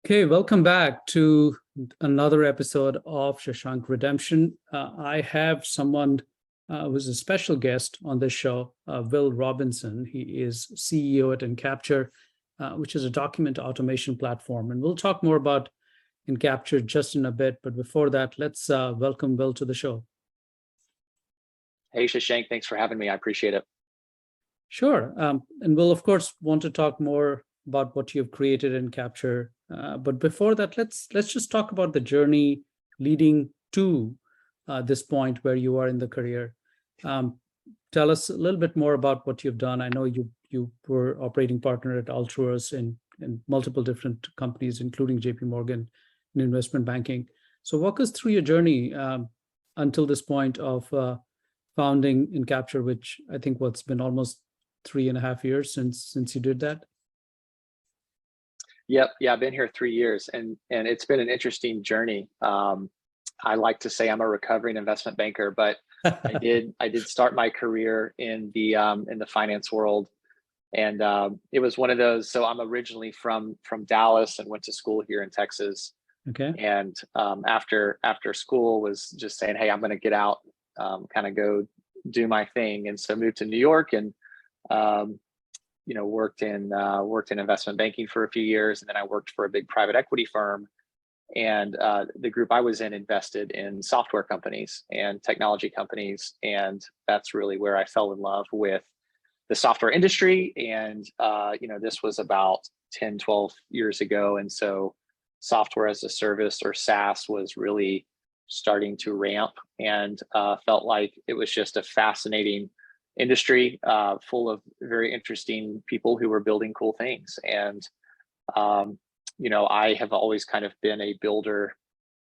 Okay, welcome back to another episode of Shashank Redemption. I have someone who's a special guest on this show, Will Robinson. He is CEO at Encapture, which is a document automation platform. And we'll talk more about Encapture just in a bit. But before that, let's welcome Will to the show. Hey, Shashank, thanks for having me. I appreciate it. Sure. And we'll, of course, want to talk more about what you've created in Encapture. But before that, let's just talk about the journey leading to this point where you are in the career. Tell us a little bit more about what you've done. I know you were operating partner at Altruis in multiple different companies, including JP Morgan in investment banking. So walk us through your journey until this point of founding Encapture, which I think what's been almost 3.5 years since you did that. Yep. Yeah, I've been here 3 years and it's been an interesting journey. I like to say I'm a recovering investment banker, but I did start my career in the finance world. And it was one of those, so I'm originally from Dallas and went to school here in Texas. Okay. And after school was just saying, hey, I'm going to get out, kind of go do my thing. And so moved to New York and worked in investment banking for a few years, and then I worked for a big private equity firm. And the group I was in invested in software companies and technology companies, and that's really where I fell in love with the software industry. And this was about 10, 12 years ago, and so software as a service, or SaaS, was really starting to ramp, and felt like it was just a fascinating industry full of very interesting people who were building cool things. And I have always kind of been a builder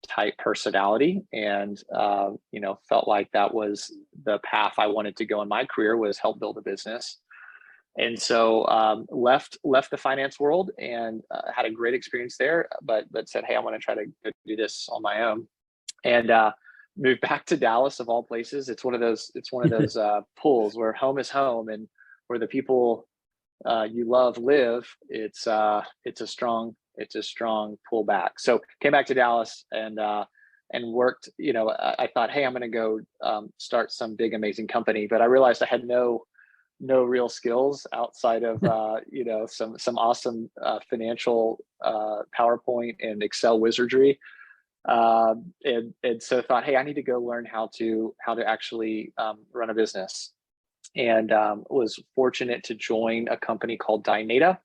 type personality, and felt like that was the path I wanted to go in my career, was help build a business. And so left the finance world and had a great experience there, but said, hey, I want to try to do this on my own. And moved back to Dallas, of all places. It's one of those pulls where home is home, and where the people you love live. It's a strong pull back. So came back to Dallas and worked. I thought, hey, I'm going to go start some big amazing company, but I realized I had no real skills outside of some awesome financial PowerPoint and Excel wizardry. And so thought, hey, I need to go learn how to actually run a business. And was fortunate to join a company called Dynata,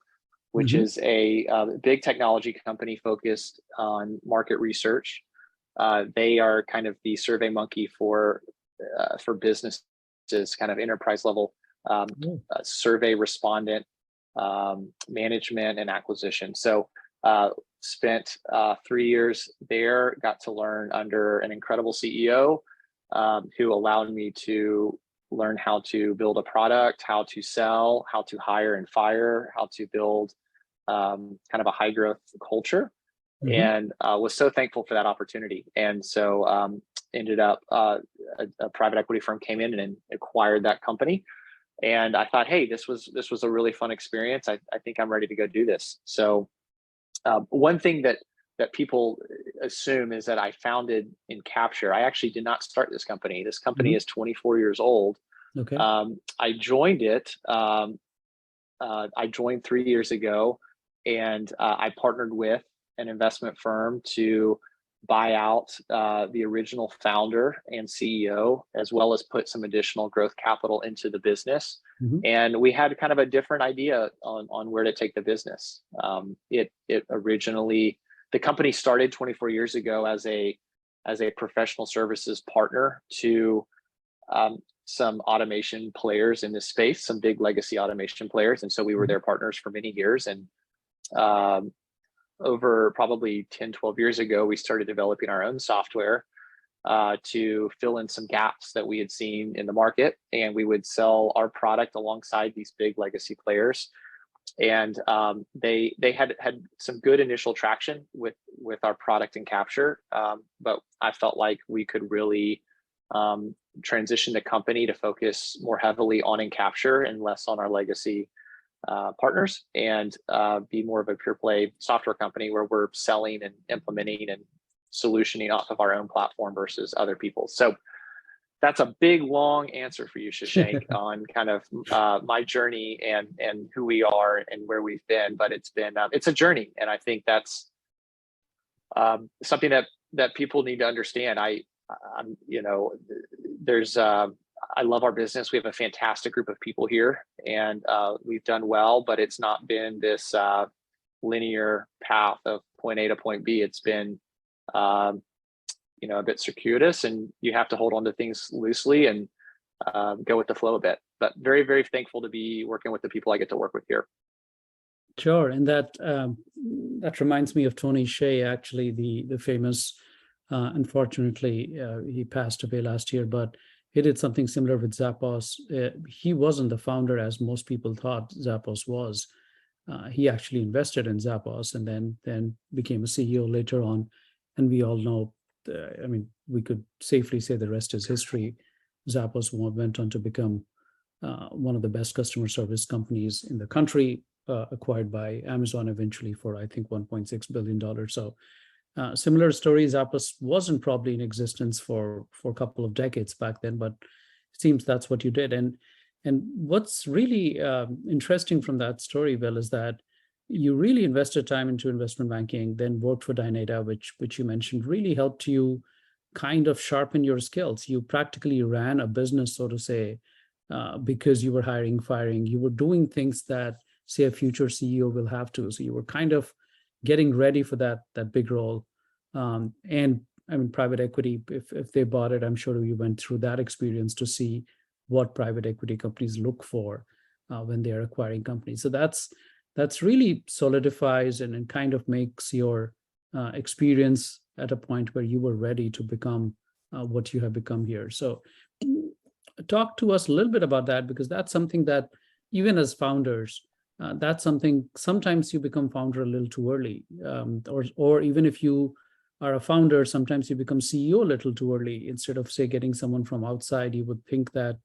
which is a big technology company focused on market research. They are kind of the survey monkey for businesses, kind of enterprise level survey respondent management and acquisition. So spent 3 years there, got to learn under an incredible CEO who allowed me to learn how to build a product, how to sell, how to hire and fire, how to build kind of a high growth culture. And was so thankful for that opportunity. And so ended up a private equity firm came in and acquired that company. And I thought, hey, this was a really fun experience. I think I'm ready to go do this. So one thing that people assume is that I founded Encapture. I actually did not start this company. This company is 24 years old. Okay. I joined it. I joined 3 years ago, and I partnered with an investment firm to buy out the original founder and CEO, as well as put some additional growth capital into the business. And we had kind of a different idea on where to take the business. It originally, the company started 24 years ago as a professional services partner to some automation players in this space, some big legacy automation players. And so we were their partners for many years. And over probably 10, 12 years ago, we started developing our own software to fill in some gaps that we had seen in the market. And we would sell our product alongside these big legacy players. And they had some good initial traction with our product Encapture. But I felt like we could really transition the company to focus more heavily on Encapture and less on our legacy partners and be more of a pure play software company where we're selling and implementing and solutioning off of our own platform versus other people's. So that's a big, long answer for you, Shashank, on kind of my journey and who we are and where we've been. But it's a journey, and I think that's something that people need to understand. I'm there's I love our business. We have a fantastic group of people here, and we've done well. But it's not been this linear path of point A to point B. It's been a bit circuitous, and you have to hold on to things loosely and go with the flow a bit. But very, very thankful to be working with the people I get to work with here. Sure, and that reminds me of Tony Hsieh, actually, the famous. Unfortunately, he passed away last year, but he did something similar with Zappos. He wasn't the founder as most people thought Zappos was. He actually invested in Zappos and then became a CEO later on. And we all know, we could safely say the rest is history. Zappos went on to become one of the best customer service companies in the country, acquired by Amazon eventually for, I think, $1.6 billion. So similar story, Zappos wasn't probably in existence for a couple of decades back then, but it seems that's what you did. And what's really interesting from that story, Will, is that you really invested time into investment banking, then worked for Dynata, which you mentioned really helped you kind of sharpen your skills. You practically ran a business, so to say, because you were hiring, firing. You were doing things that, say, a future CEO will have to. So you were kind of getting ready for that big role. And private equity, if they bought it, I'm sure you went through that experience to see what private equity companies look for when they're acquiring companies. So that's really solidifies and kind of makes your experience at a point where you were ready to become what you have become here. So talk to us a little bit about that, because that's something that even as founders, that's something sometimes you become founder a little too early, or even if you are a founder, sometimes you become CEO a little too early. Instead of, say, getting someone from outside, you would think that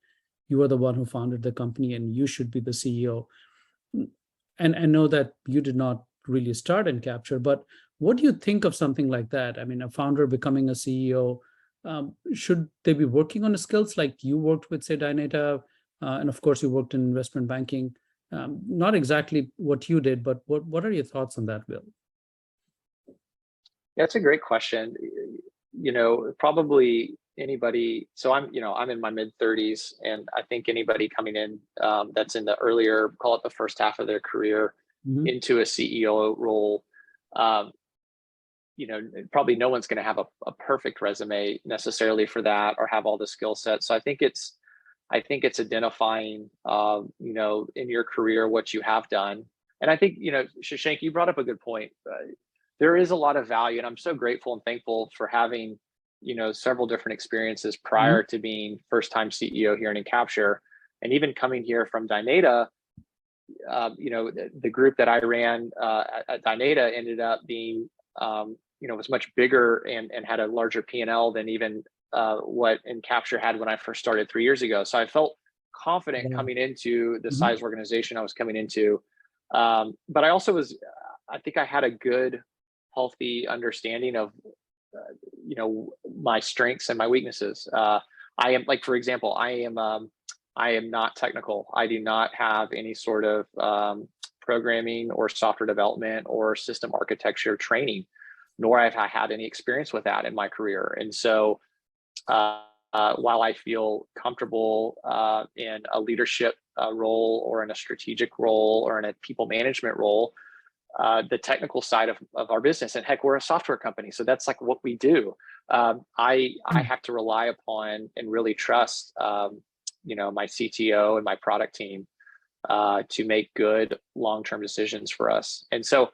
you are the one who founded the company and you should be the CEO. And I know that you did not really start Encapture, but what do you think of something like that? A founder becoming a CEO, should they be working on the skills like you worked with, say, Dynata, and of course you worked in investment banking? Not exactly what you did, but what are your thoughts on that, Will? Yeah, that's a great question. Probably anybody. So I'm in my mid 30s, and I think anybody coming in that's in the earlier, call it the first half of their career, into a CEO role, probably no one's going to have a perfect resume necessarily for that or have all the skill sets. So I think it's identifying, in your career what you have done. And I think, Shashank, you brought up a good point. There is a lot of value, and I'm so grateful and thankful for having, several different experiences prior to being first-time CEO here in Encapture, and even coming here from Dynata. The group that I ran at Dynata ended up being, was much bigger and had a larger P&L than even what Encapture had when I first started 3 years ago. So I felt confident coming into the size organization I was coming into. But I also I think I had a good, healthy understanding of, my strengths and my weaknesses. I am, like, for example, I am not technical. I do not have any sort of programming or software development or system architecture training, nor have I had any experience with that in my career. And so while I feel comfortable in a leadership role or in a strategic role or in a people management role, the technical side of our business, and heck, we're a software company, so that's like what we do. I have to rely upon and really trust, my CTO and my product team to make good long-term decisions for us. And so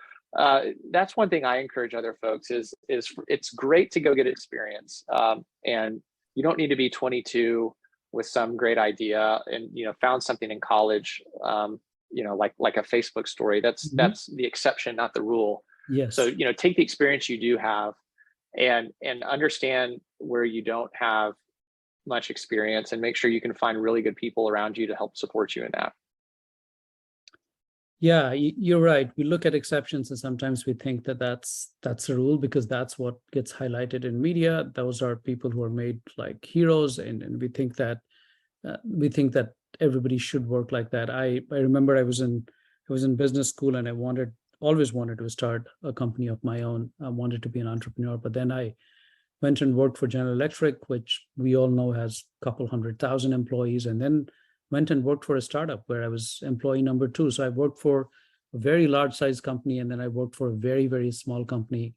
that's one thing I encourage other folks is it's great to go get experience, and you don't need to be 22 with some great idea and found something in college, like a Facebook story. That's the exception, not the rule. Yes. So take the experience you do have and understand where you don't have much experience, and make sure you can find really good people around you to help support you in that. Yeah, you're right. We look at exceptions and sometimes we think that that's a rule because that's what gets highlighted in media. Those are people who are made like heroes, and we think that everybody should work like that. I remember I was in business school and I always wanted to start a company of my own. I wanted to be an entrepreneur, but then I went and worked for General Electric, which we all know has a couple 100,000 employees, and then went and worked for a startup where I was employee number two. So I worked for a very large size company, and then I worked for a very, very small company,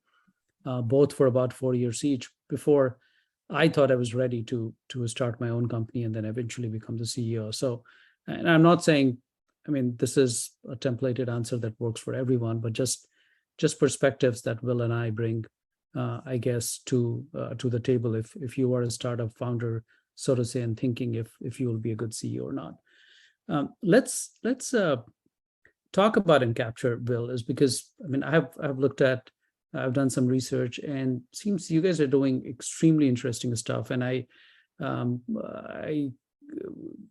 both for about 4 years each before I thought I was ready to start my own company and then eventually become the CEO. So, and I'm not saying, I mean, this is a templated answer that works for everyone, but just perspectives that Will and I bring, I guess, to the table. If you are a startup founder, so to say, and thinking if you will be a good CEO or not. Let's talk about Encapture, Will, is because I mean I've done some research and seems you guys are doing extremely interesting stuff. And I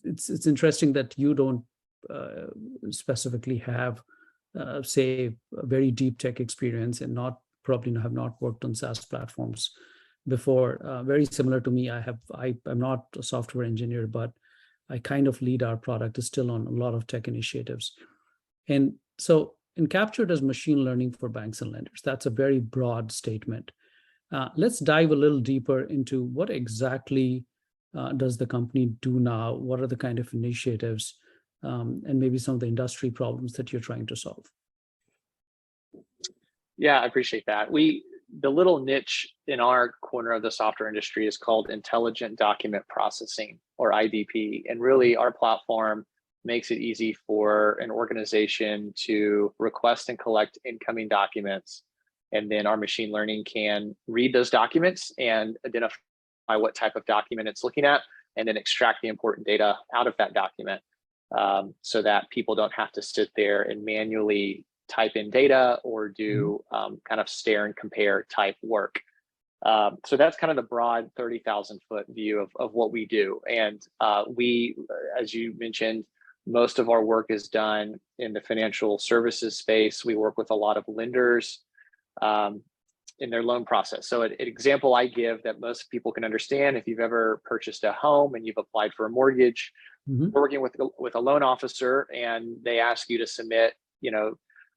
it's interesting that you don't specifically have say a very deep tech experience and not probably have not worked on SaaS platforms before. Very similar to me, I'm not a software engineer, but I kind of lead our product is still on a lot of tech initiatives. And so Encapture does machine learning for banks and lenders. That's a very broad statement. Let's dive a little deeper into what exactly does the company do now? What are the kind of initiatives and maybe some of the industry problems that you're trying to solve? Yeah, I appreciate that. The little niche in our corner of the software industry is called intelligent document processing, or IDP. And really our platform makes it easy for an organization to request and collect incoming documents. And then our machine learning can read those documents and identify what type of document it's looking at, and then extract the important data out of that document, so that people don't have to sit there and manually type in data or do kind of stare and compare type work. So that's kind of the broad 30,000 foot view of what we do. And we, as you mentioned, most of our work is done in the financial services space. We work with a lot of lenders in their loan process. So an example I give that most people can understand, if you've ever purchased a home and you've applied for a mortgage, we're working with a loan officer and they ask you to submit,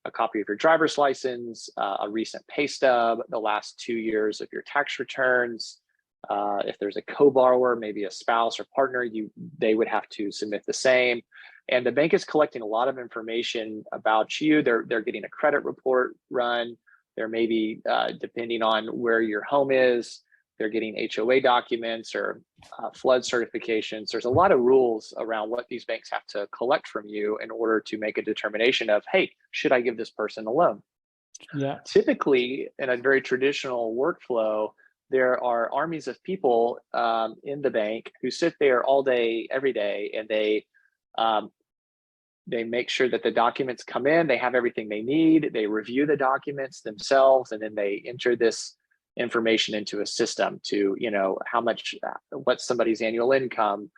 a copy of your driver's license, a recent pay stub, the last 2 years of your tax returns. If there's a co-borrower, maybe a spouse or partner, they would have to submit the same. And the bank is collecting a lot of information about you. They're getting a credit report run. They're maybe, depending on where your home is, they're getting HOA documents or flood certifications. There's a lot of rules around what these banks have to collect from you in order to make a determination of, hey, should I give this person a loan? Yeah. Typically, in a very traditional workflow, there are armies of people in the bank who sit there all day, every day, and they make sure that the documents come in, they have everything they need, they review the documents themselves, and then they enter this information into a system to, how much, what's somebody's annual income,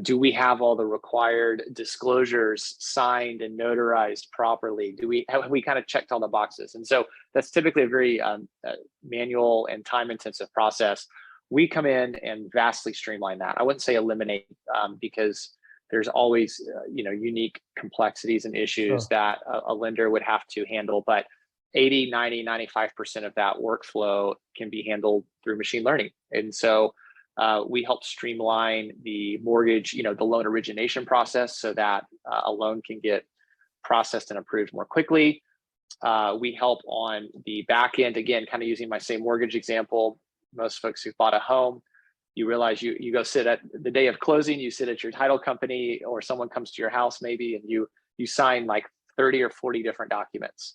do we have all the required disclosures signed and notarized properly? Have we kind of checked all the boxes? And so that's typically a very manual and time-intensive process. We come in and vastly streamline that. I wouldn't say eliminate, because there's always, unique complexities and issues that a lender would have to handle, but 80, 90, 95% of that workflow can be handled through machine learning. And so we help streamline the mortgage, the loan origination process so that a loan can get processed and approved more quickly. We help on the back end, again, kind of using my same mortgage example. Most folks who've bought a home, you realize you go sit at the day of closing, you sit at your title company, or someone comes to your house maybe, and you sign like 30 or 40 different documents.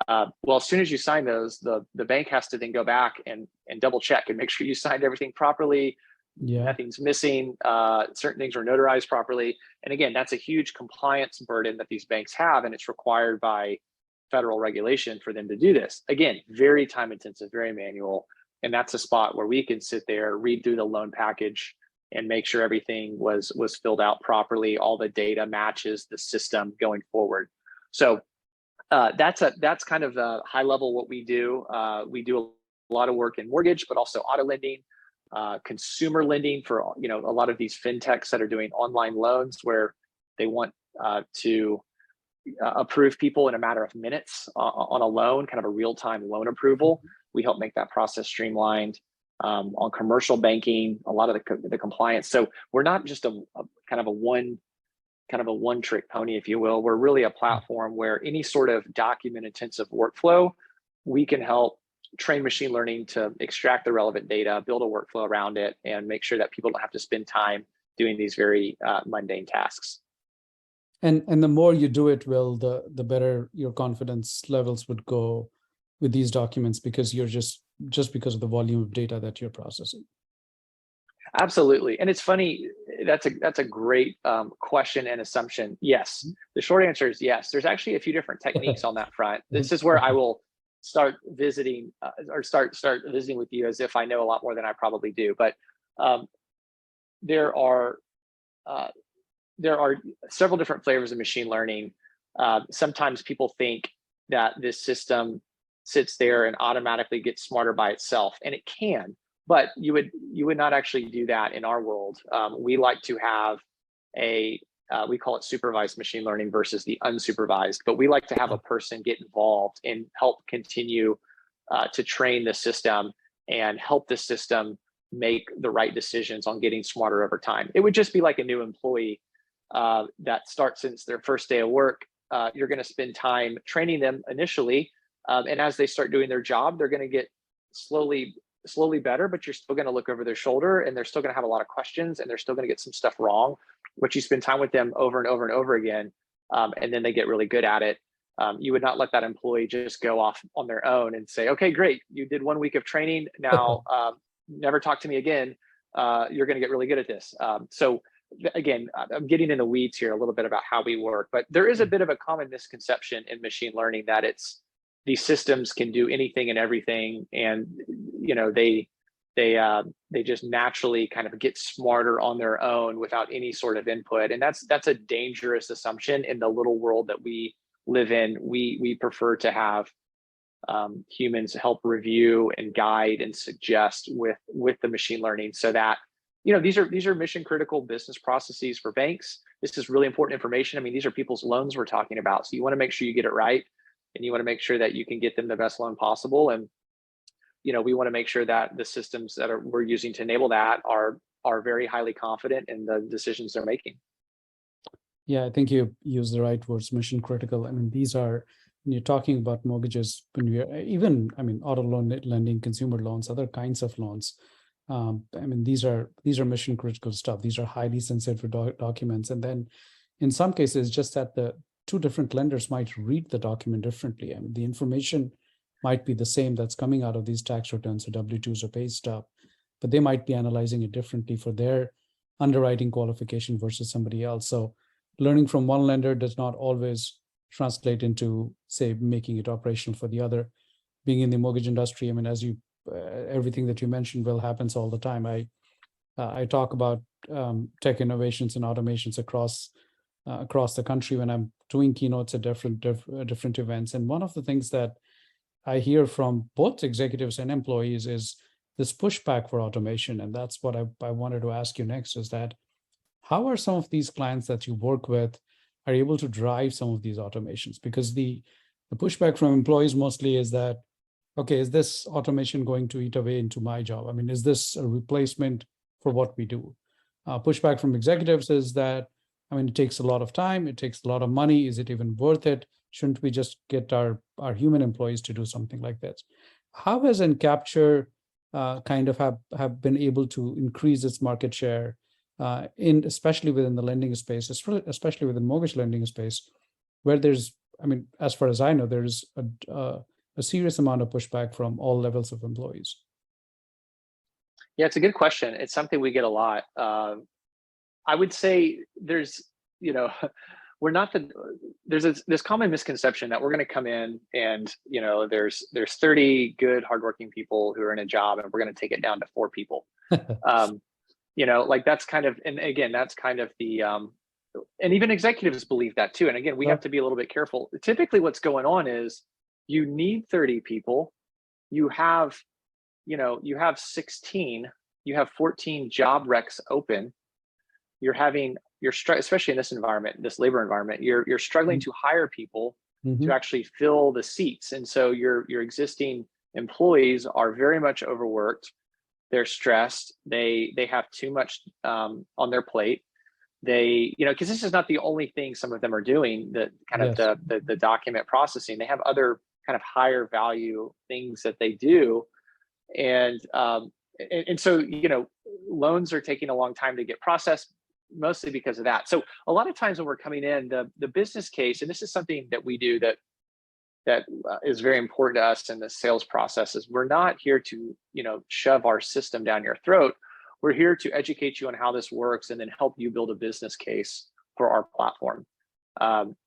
Well, as soon as you sign those, the bank has to then go back and double check and make sure you signed everything properly. Yeah. Nothing's missing. Certain things are notarized properly. And again, that's a huge compliance burden that these banks have, and it's required by federal regulation for them to do this. Again, very time intensive, very manual. And that's a spot where we can sit there, read through the loan package and make sure everything was filled out properly. All the data matches the system going forward. So that's kind of the high level what we do. We do a lot of work in mortgage, but also auto lending, consumer lending for a lot of these fintechs that are doing online loans where they want to approve people in a matter of minutes on a loan, kind of a real-time loan approval. We help make that process streamlined. On commercial banking, a lot of the compliance. So we're not just a kind of a one-trick pony, if you will. We're really a platform where any sort of document-intensive workflow, we can help train machine learning to extract the relevant data, build a workflow around it, and make sure that people don't have to spend time doing these very mundane tasks. And the more you do it, Will, the better your confidence levels would go with these documents, because you're just because of the volume of data that you're processing. Absolutely. And it's funny, that's a great question and assumption. Yes, the short answer is yes. There's actually a few different techniques on that front. This is where I will start visiting or start visiting with you as if I know a lot more than I probably do. But there are several different flavors of machine learning. Sometimes people think that this system sits there and automatically gets smarter by itself, and it can, but you would not actually do that in our world. We like to have we call it supervised machine learning versus the unsupervised, but we like to have a person get involved and help continue to train the system and help the system make the right decisions on getting smarter over time. It would just be like a new employee that starts since their first day of work. You're going to spend time training them initially, and as they start doing their job, they're going to get slowly better, but you're still going to look over their shoulder, and they're still going to have a lot of questions, and they're still going to get some stuff wrong. But you spend time with them over and over and over again, and then they get really good at it. You would not let that employee just go off on their own and say, okay, great, you did 1 week of training, now never talk to me again. You're going to get really good at this. So again, I'm getting in the weeds here a little bit about how we work, but there is a bit of a common misconception in machine learning that these systems can do anything and everything, and they just naturally kind of get smarter on their own without any sort of input. And that's a dangerous assumption in the little world that we live in. We prefer to have humans help review and guide and suggest with the machine learning, so that these are mission critical business processes for banks. This is really important information. I mean, these are people's loans we're talking about, so you want to make sure you get it right, and you want to make sure that you can get them the best loan possible. And we want to make sure that the systems that we're using to enable that are very highly confident in the decisions they're making. Yeah, I think you use the right words, mission critical. I mean, these are, when you're talking about mortgages, when we're even, auto loan lending, consumer loans, other kinds of loans. These are mission critical stuff. These are highly sensitive documents. And then in some cases, just that the two different lenders might read the document differently. The information might be the same that's coming out of these tax returns or W-2s or pay stub, but they might be analyzing it differently for their underwriting qualification versus somebody else. So learning from one lender does not always translate into, say, making it operational for the other. Being in the mortgage industry, as you, everything that you mentioned, Will, happens all the time. I talk about tech innovations and automations across the country when I'm doing keynotes at different events. And one of the things that I hear from both executives and employees is this pushback for automation. And that's what I wanted to ask you next, is that how are some of these clients that you work with are able to drive some of these automations? Because the pushback from employees mostly is that, okay, is this automation going to eat away into my job? Is this a replacement for what we do? Pushback from executives is that, it takes a lot of time, it takes a lot of money. Is it even worth it? Shouldn't we just get our human employees to do something like this? How has Encapture kind of have been able to increase its market share, especially within the lending space, especially within mortgage lending space, where there's, as far as I know, there's a serious amount of pushback from all levels of employees? Yeah, it's a good question. It's something we get a lot. I would say there's this common misconception that we're going to come in and there's 30 good hardworking people who are in a job, and we're going to take it down to 4 people. like that's kind of, and again, that's kind of the, and even executives believe that too. And again, we have to be a little bit careful. Typically what's going on is you need 30 people, you have, you have 16, you have 14 job recs open, especially in this environment, this labor environment, you're struggling to hire people to actually fill the seats. And so your existing employees are very much overworked. They're stressed. They have too much on their plate. They, because this is not the only thing some of them are doing, the kind of the document processing. They have other kind of higher value things that they do. And so, loans are taking a long time to get processed, mostly because of that. So a lot of times when we're coming in, the business case, and this is something that we do that is very important to us in the sales process, is we're not here to, shove our system down your throat. We're here to educate you on how this works and then help you build a business case for our platform.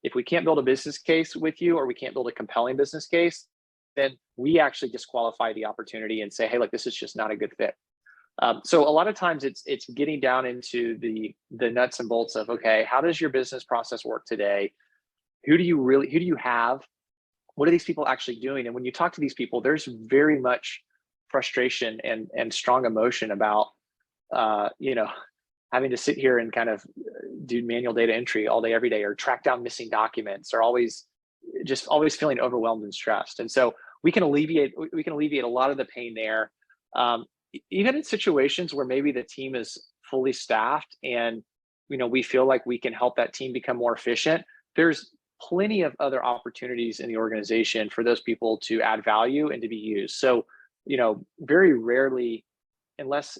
If we can't build a business case with you, or we can't build a compelling business case, then we actually disqualify the opportunity and say, hey, look, this is just not a good fit. So a lot of times it's getting down into the nuts and bolts of, okay, how does your business process work today? Who do you have? What are these people actually doing? And when you talk to these people, there's very much frustration and strong emotion about, having to sit here and kind of do manual data entry all day, every day, or track down missing documents, or always feeling overwhelmed and stressed. And so we can alleviate a lot of the pain there. Even in situations where maybe the team is fully staffed and, we feel like we can help that team become more efficient, there's plenty of other opportunities in the organization for those people to add value and to be used. So, very rarely, unless,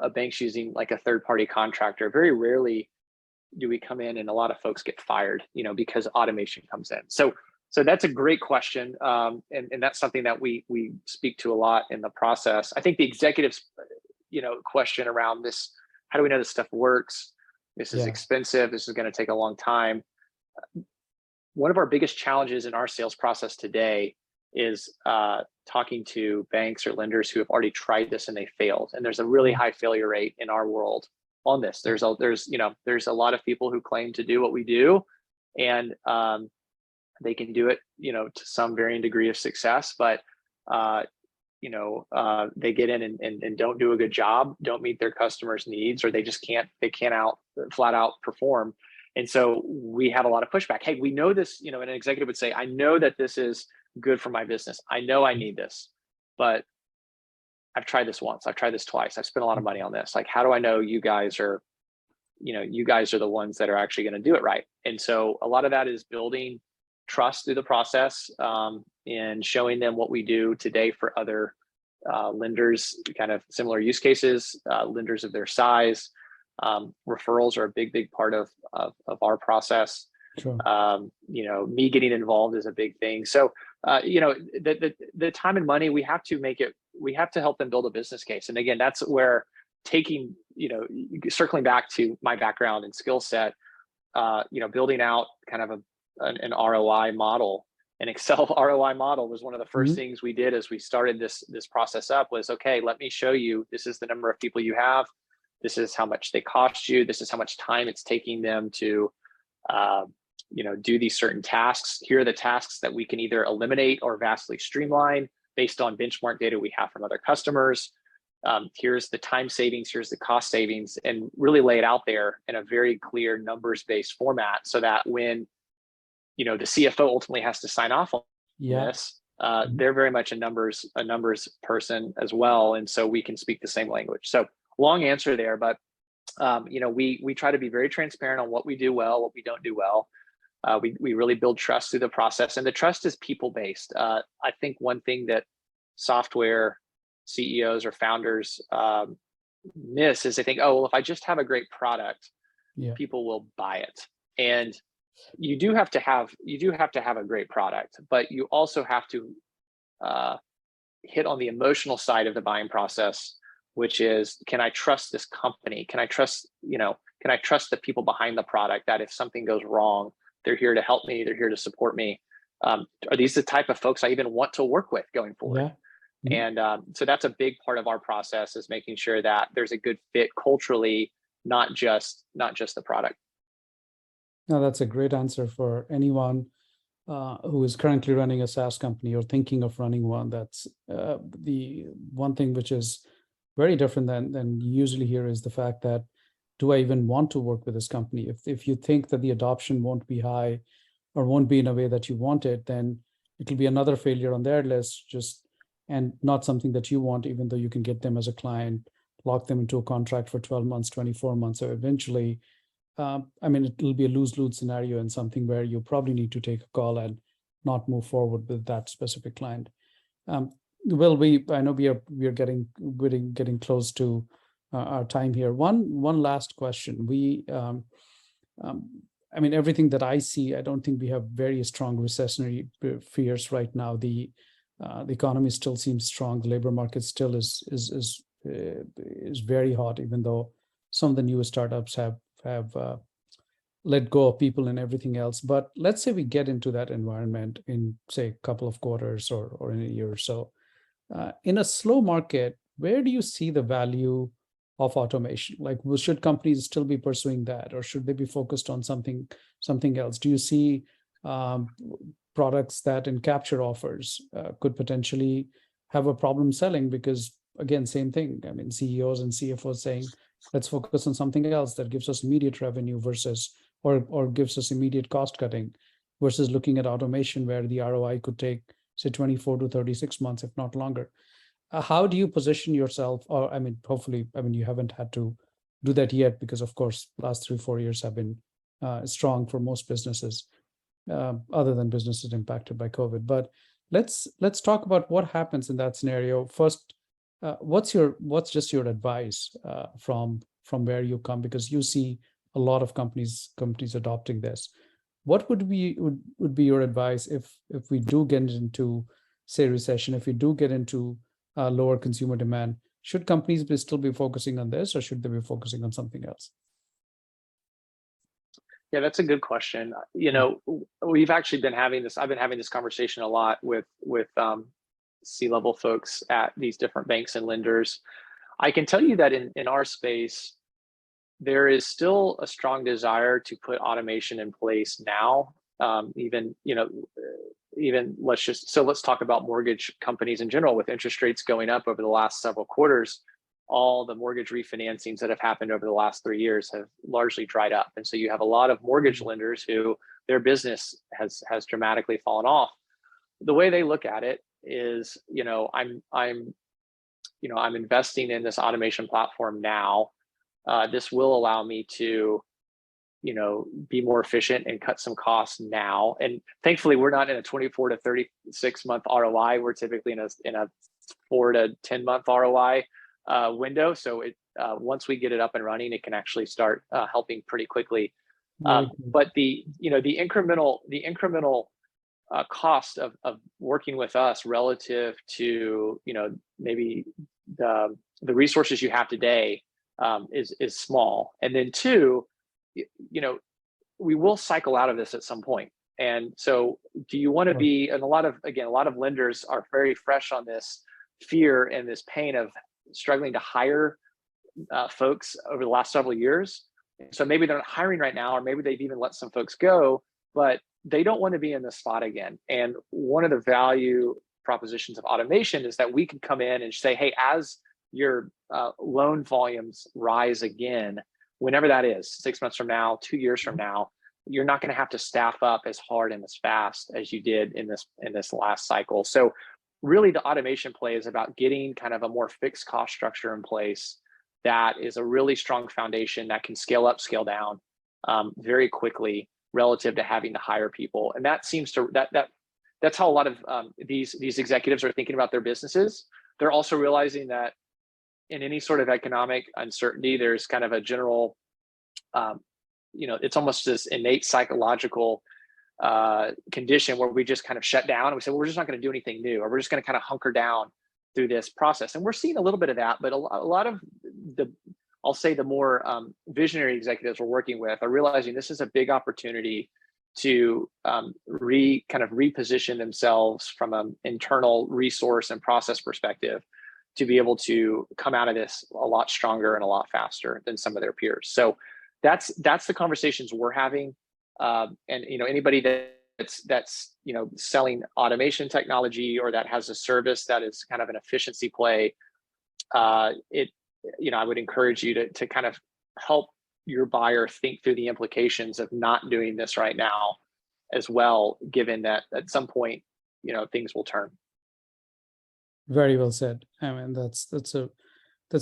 a bank's using like a third-party contractor, very rarely do we come in and a lot of folks get fired, because automation comes in. So that's a great question. And that's something that we speak to a lot in the process. I think the executives, question around this, how do we know this stuff works? This is expensive. This is going to take a long time. One of our biggest challenges in our sales process today is talking to banks or lenders who have already tried this and they failed. And there's a really high failure rate in our world on this. There's a lot of people who claim to do what we do, and they can do it, to some varying degree of success, but they get in and don't do a good job, don't meet their customers' needs, or they can't flat out perform. And so we have a lot of pushback. Hey, we know this, and an executive would say, I know that this is good for my business. I know I need this, but I've tried this once, I've tried this twice, I've spent a lot of money on this. Like, how do I know you guys are the ones that are actually going to do it right? And so a lot of that is building trust through the process, and showing them what we do today for other lenders, kind of similar use cases, lenders of their size. Referrals are a big part of our process. Sure. Me getting involved is a big thing. So, the time and money, we have to help them build a business case. And again, that's where circling back to my background and skill set, building out kind of an ROI model, an Excel ROI model was one of the first things we did as we started this process up. Was, okay, let me show you, this is the number of people you have. This is how much they cost you. This is how much time it's taking them to, do these certain tasks. Here are the tasks that we can either eliminate or vastly streamline based on benchmark data we have from other customers. Here's the time savings, here's the cost savings, and really lay it out there in a very clear numbers-based format, so that when, the CFO ultimately has to sign off on this, they're very much a numbers person as well. And so we can speak the same language. So long answer there, but we try to be very transparent on what we do well, what we don't do well. We really build trust through the process, and the trust is people-based. I think one thing that software CEOs or founders miss is they think, oh, well, if I just have a great product, people will buy it. And you do have to have a great product, but you also have to hit on the emotional side of the buying process, which is, can I trust this company? Can I trust the people behind the product, that if something goes wrong, they're here to help me, they're here to support me? Are these the type of folks I even want to work with going forward? Mhm. And so that's a big part of our process, is making sure that there's a good fit culturally, not just the product. No, that's a great answer for anyone who is currently running a SaaS company or thinking of running one. That's the one thing which is very different than you usually hear is the fact that, do I even want to work with this company? If you think that the adoption won't be high or won't be in a way that you want it, then it'll be another failure on their list, just and not something that you want, even though you can get them as a client, lock them into a contract for 12 months, 24 months. So eventually, I mean, it'll be a lose-lose scenario and something where you probably need to take a call and not move forward with that specific client. Well, I know we are getting close to our time here. One last question. I mean, everything that I see, I don't think we have very strong recessionary fears right now. The economy still seems strong. The labor market still is very hot, even though some of the newer startups have let go of people and everything else. But let's say we get into that environment in, say, a couple of quarters or in a year or so. In a slow market, where do you see the value of automation? Like, should companies still be pursuing that, or should they be focused on something else? Do you see products that Encapture offers could potentially have a problem selling? Because again, same thing. I mean, CEOs and CFOs saying, let's focus on something else that gives us immediate revenue versus, or gives us immediate cost cutting, versus looking at automation where the ROI could take, say, 24 to 36 months, if not longer. How do you position yourself? Or, I mean, hopefully, I mean, you haven't had to do that yet, because of course, last 3-4 years have been strong for most businesses, other than businesses impacted by COVID. But let's talk about what happens in that scenario. First, what's just your advice from where you come, because you see a lot of companies adopting this. What would be your advice if we do get into, say, recession, if we do get into lower consumer demand? Should companies still be focusing on this, or should they be focusing on something else? Yeah, that's a good question. You know, we've actually been having this. I've been having this conversation a lot with C-level folks at these different banks and lenders. I can tell you that in our space, there is still a strong desire to put automation in place now. Even let's talk about mortgage companies in general. With interest rates going up over the last several quarters, all the mortgage refinancings that have happened over the last 3 years have largely dried up, and so you have a lot of mortgage lenders who their business has dramatically fallen off. The way they look at it is, I'm investing in this automation platform now. This will allow me to, be more efficient and cut some costs now. And thankfully, we're not in a 24 to 36 month ROI. We're typically in a 4 to 10 month ROI window. So once we get it up and running, it can actually start helping pretty quickly. But the incremental cost of working with us relative to, maybe the resources you have today is small. And then two, we will cycle out of this at some point. And so do you want to be, and a lot of lenders are very fresh on this fear and this pain of struggling to hire folks over the last several years. So maybe they're not hiring right now, or maybe they've even let some folks go, but they don't want to be in this spot again. And one of the value propositions of automation is that we can come in and say, hey, as your loan volumes rise again, whenever that is, 6 months from now, 2 years from now, you're not going to have to staff up as hard and as fast as you did in this last cycle. So really, the automation play is about getting kind of a more fixed cost structure in place that is a really strong foundation that can scale up, scale down very quickly relative to having to hire people. And that seems to that's how a lot of these executives are thinking about their businesses. They're also realizing that in any sort of economic uncertainty, there's kind of a general, it's almost this innate psychological condition where we just kind of shut down and we say, well, we're just not going to do anything new, or we're just going to kind of hunker down through this process. And we're seeing a little bit of that, but a lot of I'll say the more visionary executives we're working with are realizing this is a big opportunity to kind of reposition themselves from an internal resource and process perspective to be able to come out of this a lot stronger and a lot faster than some of their peers. So that's the conversations we're having. And anybody that's selling automation technology or that has a service that is kind of an efficiency play, I would encourage you to kind of help your buyer think through the implications of not doing this right now as well, given that at some point, things will turn. Very well said. I mean, that's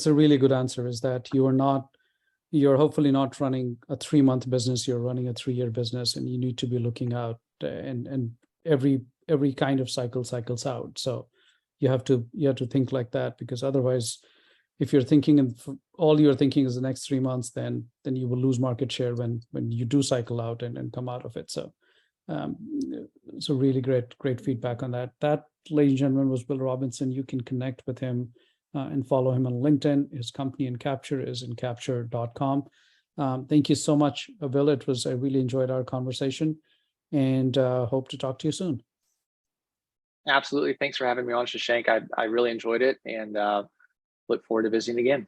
a really good answer, is that you're hopefully not running a 3-month business, you're running a 3-year business, and you need to be looking out, and every kind of cycles out. So you have to think like that, because otherwise, if you're thinking and all you're thinking is the next 3 months, then you will lose market share when you do cycle out and come out of it. So really great feedback on that. That, ladies and gentlemen, was Will Robinson. You can connect with him and follow him on LinkedIn. His company Encapture is Encapture.com. Thank you so much, Will. I really enjoyed our conversation, and hope to talk to you soon. Absolutely. Thanks for having me on, Shashank. I really enjoyed it, and look forward to visiting again.